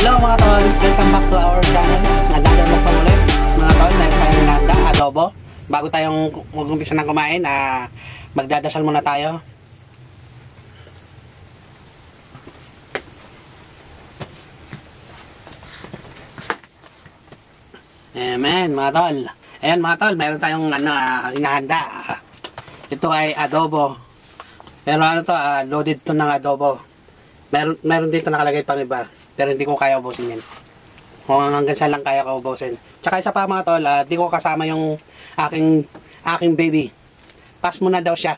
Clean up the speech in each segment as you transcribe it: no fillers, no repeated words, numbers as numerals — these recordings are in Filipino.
Hello mga tol, welcome back to our channel. Nandang mo pa ulit mga tol, meron tayong nanda, adobo. Bago tayong mag-umpisa ng kumain, magdadasal muna tayo. Amen mga tol. Ayan mga tol, meron tayong inahanda. Ito ay adobo. Pero loaded to ng adobo. Meron dito nakalagay pang iba. Pero hindi ko kaya ubusin yan. Kung hanggang saan lang kaya ko ubusin. Tsaka isa pa mga tol, di ko kasama yung aking baby. Pass muna daw siya.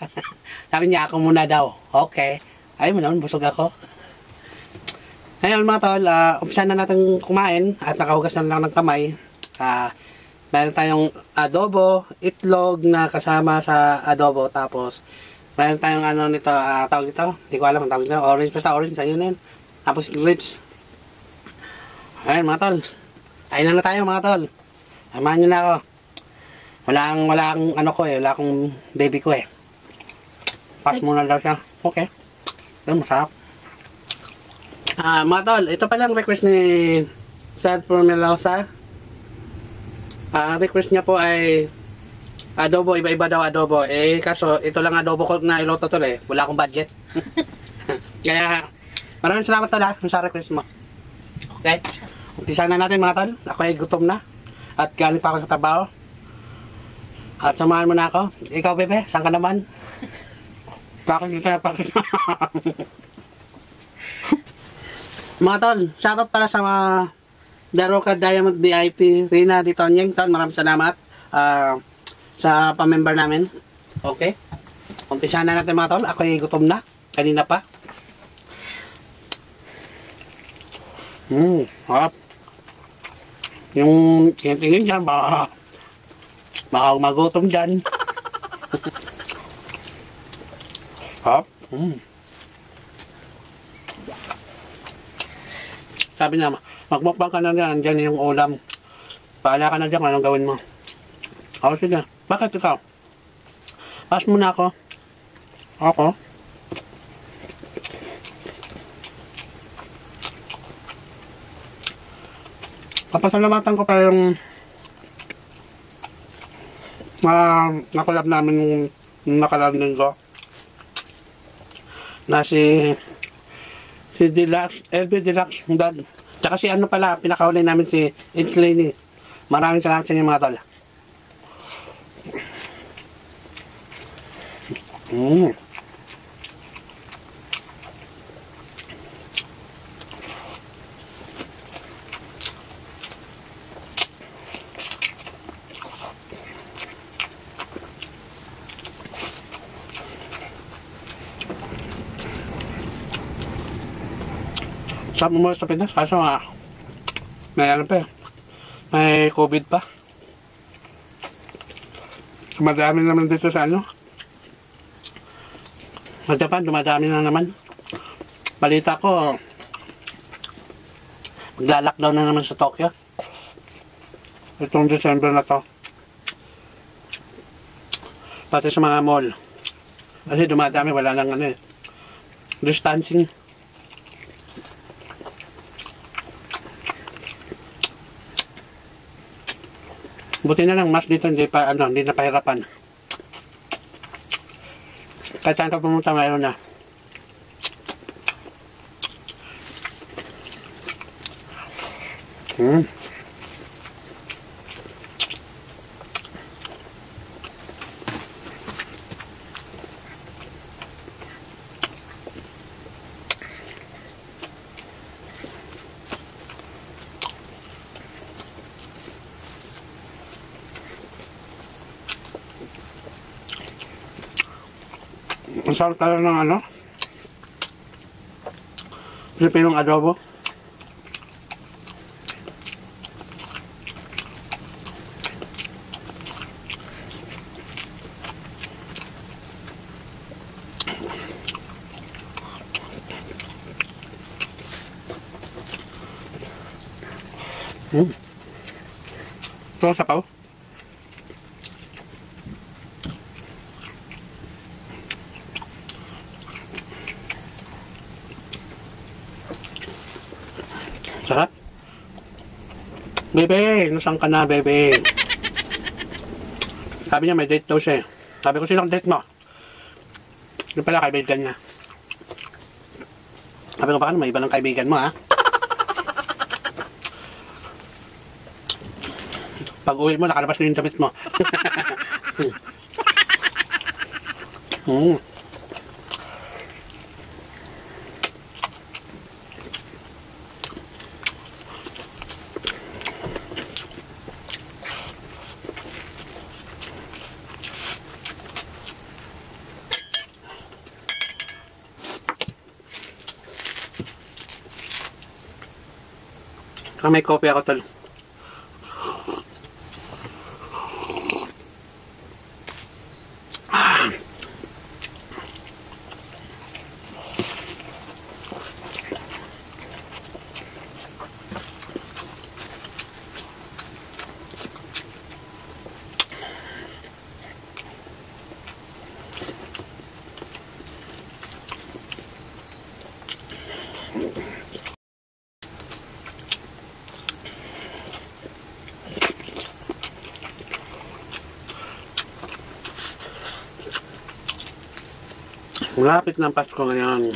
Sabi niya ako muna daw. Okay. Ayun mo naman, busog ako. Ngayon mga tol, umpisa na natin kumain at nakahugas na lang ng kamay. Meron tayong adobo, itlog na kasama sa adobo. Tapos, meron tayong tawag dito. Hindi ko alam ang tawag dito. Orange, basta orange. Ayun na yun. Tapos, grapes. Ayun mga tol. Ayun na tayo mga tol. Samahan nyo na ako. Wala akong baby ko eh. Pass muna daw siya. Okay. Ito masarap. Mga tol, ito palang request ni Sir Promelosa. Request niya po ay adobo, iba-iba daw adobo. Kaso ito lang adobo ko na iloto tol eh. Wala akong budget. Kaya maraming salamat tol sa request mo. Okay? Umpisa na natin mga tol. Ako ay gutom na. At galing pa ako sa trabaho. At samahan mo na ako. Ikaw bebe, saan ka naman? Bakit mga tol, shoutout pala sa mga Daroka Diamond VIP Rina dito Nyeng tol. Maraming salamat sa pamember namin. Okay? Umpisa na natin mga tol. Ako ay gutom na. Kanina pa. Harap. Yung tingin dyan, baka magutom dyan. Harap. Sabi niya, magmukbang ka na dyan, dyan yung ulam. Paala ka na dyan, anong gawin mo? O, sige. Bakit ikaw? Pass muna ako. Ako. Papasalamatan ko pa yung nakulab namin nung nakalalang linggo na si Deluxe, LB Deluxe Vlog. Tsaka si pala, pinakahuli namin si It's Lenny. Maraming salamat sa inyo mga tol. Sarap mo muna sa Pinas, kaso may may COVID pa. Dumadami naman dito sa sa Japan, dumadami na naman. Balita ko, magla-lockdown na naman sa Tokyo. Itong December na to. Pati sa mga mall. Kasi dumadami, wala nang distancing. Buti na lang, mas dito hindi na pahirapan. Kahit saan ka pumunta, mayroon na. Ang sarap talaga ng Pilipinong adobo. Ito ang sapaw. Sarap. Bebe, nasaan ka na, bebe? Sabi niya may date daw siya. Sabi ko, sino ang date mo? Yung pala, kaibigan niya. Sabi ko, baka may iba ng kaibigan mo, ha? Pag uwi mo, nakalabas na yung damit mo. May coffee ako, tol. Malapit ng Pasko ngayon.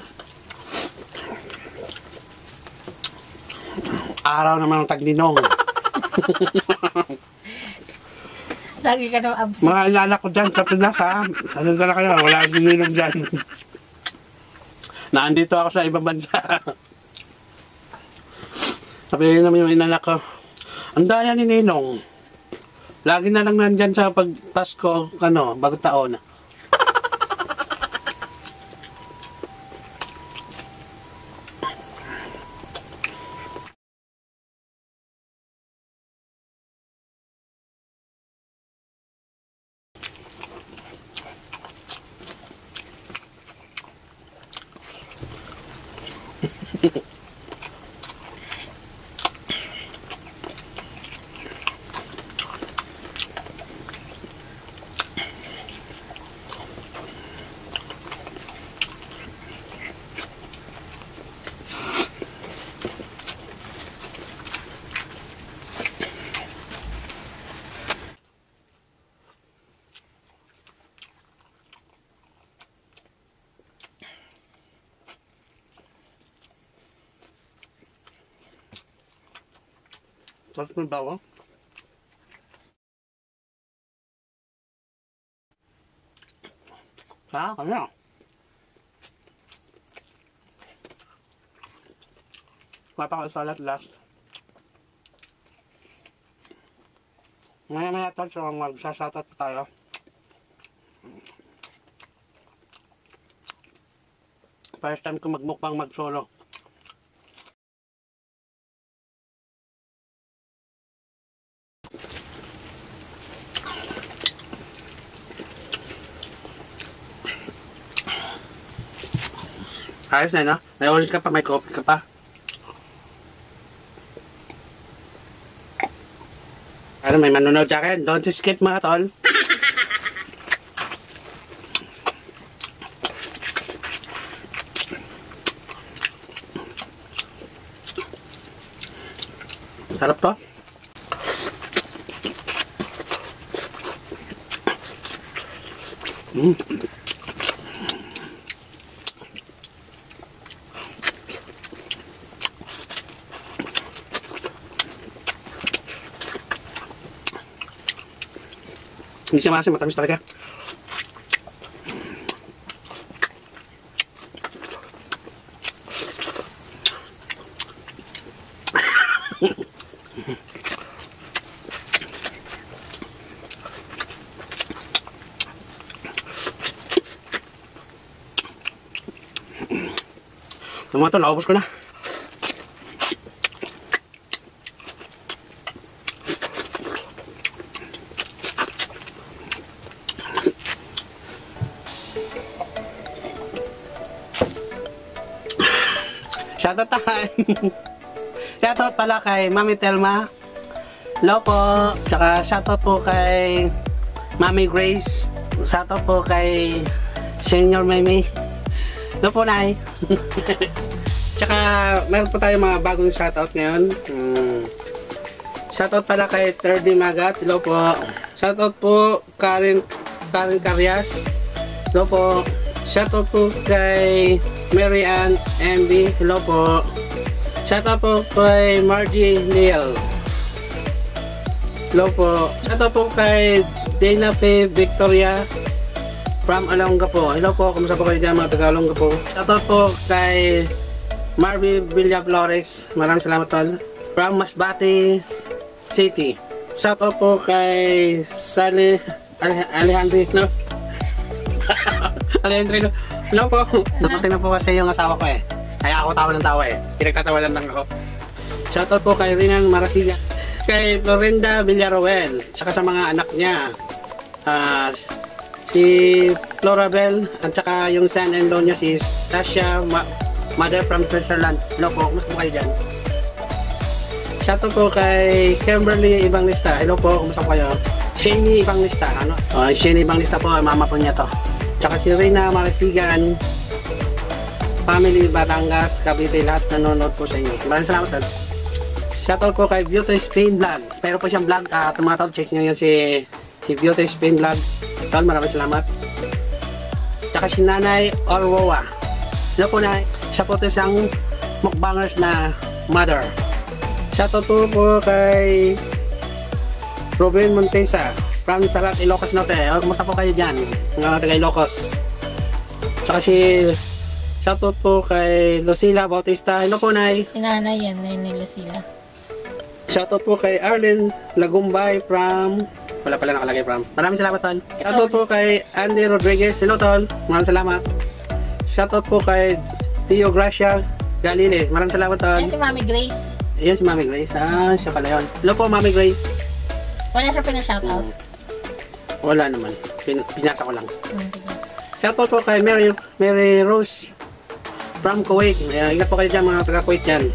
Araw naman ng tagninong. Lagi ka naman absent. Mga inaanak ko dyan sa Pinas, ha? Ano na kayo? Wala ang ninong dyan. Naandito ako sa ibang bansa. Sabihin naman yung inaanak ko, ang daya ni Ninong. Lagi na lang nandyan sa pag-Pasko, bagong taon. Sarap ng bawang. Sarap na. Mapakasalat last. Maya tol, so magsasatat pa tayo. First time ko magmukbang mag-solo. Ayos na, no? May orange ka pa, may coffee ka pa. Pero may manunood sa akin. Don't skip, mga tol. Sarap to. Hindi siya maasim, matamis talaga. Yung mga ito, naubos ko na. Shoutout tayo. Shoutout pala kay Mami Telma. Hello po. Tsaka shoutout po kay Mami Grace. Shoutout po kay Senior Mimi. Hello po, Nay. Tsaka, meron pa tayong mga bagong shoutout ngayon. Shoutout pala kay 3D Magat. Hello po. Shoutout po Karen Carias. Hello po. Shoutout po kay Mary Ann MB. Hello po. Shoutout po kay Margie Neal. Hello po. Shoutout po kay Dana P. Victoria from Alonga po. Hello po. Kumusta po kayo dyan mga taga-Alonga po? Shoutout po kay Marby Villaflores. Maraming salamat tol. From Masbate City. Shoutout po kay Sally Alejandrino. Alejandrino. Hello po. Napunting na po kasi yung asawa ko eh. Kaya ako tawa ng tawa eh. Pinagtatawanan lang ako. Shoutout po kay Rinan Marasiga. Kay Florinda Villaruel. Tsaka sa mga anak niya. Si Florabel. At tsaka yung son-in-law niya si Sasha Mother from Switzerland. Hello po. Kumusta po kayo dyan? Shoutout po kay Kimberly Ibanglista. Hello po. Kumusta po kayo? Shani Ibanglista. Ano? Shani Ibanglista po. Mama po niya to. Tsaka si Rina Marasigan, family Batangas, Cavite, lahat nanonood po sa inyo. Maraming salamat tol. Shoutout po kay Beauty Spain Vlog. Pero po siyang vlog, tumatawag, check nyo yun si Beauty Spain Vlog. Tol, maraming salamat. Tsaka si Nanay Orwoa. Hello po na, isa po ito siyang mukbangers na mother. Shoutout po kay Robin Montesa. From Sarat, Ilocos Norte. Kumusta po kayo dyan? Mga taga Ilocos. Tsaka shoutout po kay Lucila Bautista. Hello po, Nay. Si nanay yan, Nay Lucila. Shoutout po kay Arlen Lagumbay from... Wala pala nakalagay from. Maraming salamat, Tol. Shoutout po kay Andy Rodriguez. Hello, Tol. Maraming salamat. Shoutout po kay Tio Gracia Galile. Maraming salamat, Tol. Yan si Mami Grace. Ayan si Mami Grace. Siya pala yun. Hello po, Mami Grace. Wala siya pinashoutout. Wala naman. Pinasa ko lang. Shoutout po kay Mary Rose from Kuwait. Ingat po kayo dyan mga taga-Kuwait dyan.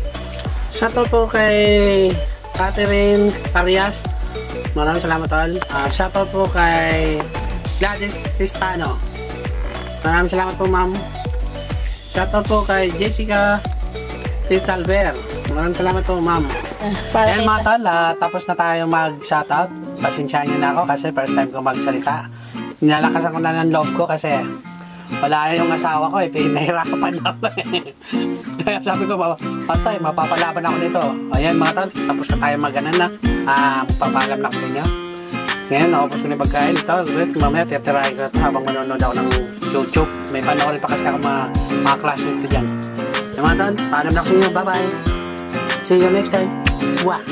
Shoutout po kay Catherine Arias. Maraming salamat tol. Shoutout po kay Gladys Cristano. Maraming salamat po ma'am. Shoutout po kay Jessica Ritalver. Maraming salamat po ma'am. Ayan mga tol, tapos na tayo mag-shoutout. Pasensyahan nyo na ako kasi first time ko magsalita. Nilalakasan ko na ng loob ko kasi wala yung asawa ko eh. Pinahirapan ako eh. Kaya sabi ko, patay, mapapalaban ako nito. Ayan mga tol, tapos na tayo maganan na. Papalam na ko sa inyo. Ngayon, nakapos ko na yung pagkain. Ito, mamaya titirahin ko habang manonood ako ng YouTube. May panoorin pa kasi ako mga classmate ko dyan. Ayan mga tol, paalam na ko sa inyo. Bye bye. See you next time. Wah!